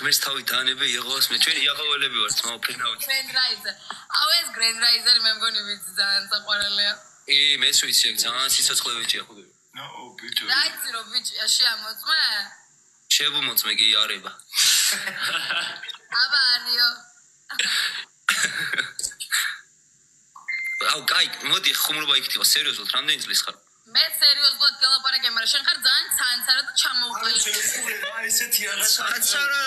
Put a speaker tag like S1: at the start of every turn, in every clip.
S1: ღმერთს თავი დაანებე იღოს მე ჩვენ იაღაველები ვართ მოფენავთ
S2: Grand Riser. აუ ეს Grand Riser მე მგონი ვიცი ძალიან საყვარელია.
S1: მეც ვიცი ეგ ძალიან სიცოცხლე ბიჭია ხო
S3: No, bicho.
S2: დაიცი რომ ბიჭია შეამოწმე.
S1: შევმოწმე კი არება
S2: აბა არიო.
S1: აუ კაი მოდი ხუმრობა იქნება სერიოზულად რამდენი წლის ხარ
S2: მე სერიოზულად გელაპარაკე მაგრამ შენ ხარ ძალიან ცანცარა და ჩამოუყალიბე.
S3: აი ესეთი არა.
S1: საცარა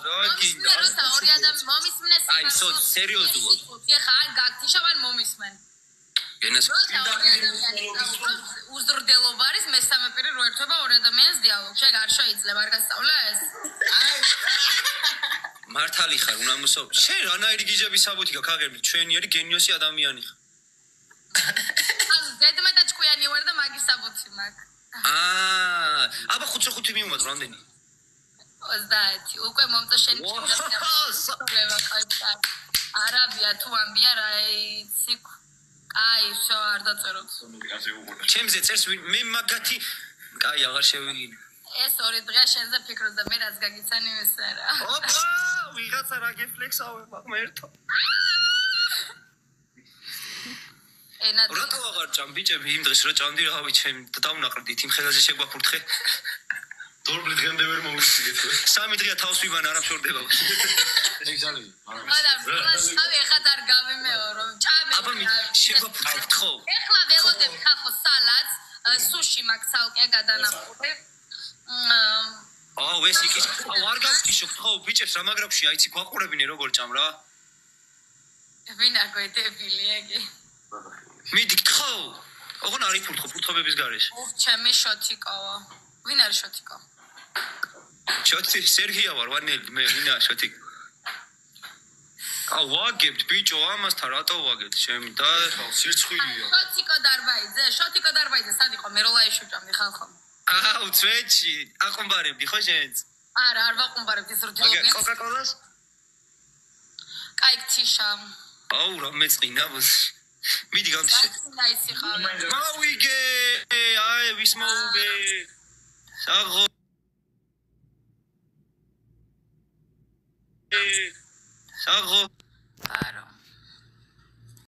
S1: ზოგი
S2: როცა ორი ადამიანი მომისმენს
S1: აი სო სერიოზულად
S2: ეხა არ გაგთიშავან მომისმენ.
S1: ენას
S2: უზრდელობა არის მესამე პირი რო ერთვება ორი ადამიანის დიალოგში. ეგ არ შეიძლება არ გასწავლეს?
S1: მართალი ხარ უნამოსო შენ რანაირი გიჟების საბუთი გაქვს აგები ჩვენიერი გენიოსი ადამიანი ხარ
S2: ანუ ზედმეტად ჭკვიანი ვარ და მაგის საბუთი მაქვს.
S1: აბა 5 მიუმატ რამდენი
S2: 30 უკვე მომწა შენი არაბია თუ ამბია რა იცი აი შო არ დაწეროთ
S1: ჩემზე წერს მე მაგათი კაი აღარ შევიგინე
S2: ეს ორი დღე შენზე ფიქრობ და მე რაც გაგიცანი ეს არა
S1: ოპა ვიღაცა რა გეფლექსავება მერტო რატო აღარ ჭამ ბიჭები იმ დღეს რო ჭამდი რავი ჩემი დავნაყრდით იმ ხელაზე შეგვაფურთხე
S3: დორბლი დღემდე ვერ მომისწრეთ.
S1: 3 დღეა თავს ვიბან არ აღშორდება
S3: ეგ ძალიან.
S2: მაგრამ თავი ეხა არ გავიმეო რომ ჭამე
S1: აბა შეგვაფურთხეთ ხო
S2: ეხლა ველოდები ხახო სალატს სუში მაქვს ალკე გადანახული
S1: აუ ეს იქით აუ არ გავთიშობ ხო ბიჭებს რა მაგრებში აიცი გვაყურებინე როგორ ჭამ რა
S2: ვინ აგოეთებილი ეგი
S1: მიდიქ ხო ოღონ არის ფურთხობების გარეშე
S2: ჩემი შოთიკოა ვინ არის შოთიკო
S1: შოთი სერგია ვარ ვანელი მე ვინა შოთიკო აუ ვაგებთ ბიჭო ამასთან რატო ვაგებთ ჩემი და
S3: სირცხვილია.
S2: შოთიკო დარბაიძე სად იყო მე როლაიში ვჭამდი ხალხო
S1: აუ წვეჩი აყუმბარებდი ხო შენც
S2: არა არ ვაყუმბარებდი ზრდილობენ
S1: კოკაკოლას
S2: კაი ქთიშა
S1: აუ რა მეწყინა მიდი გავთიშე
S2: ნაისი ხავე
S1: მოვიგე აი ვის მოუგე საღო საღო
S2: არა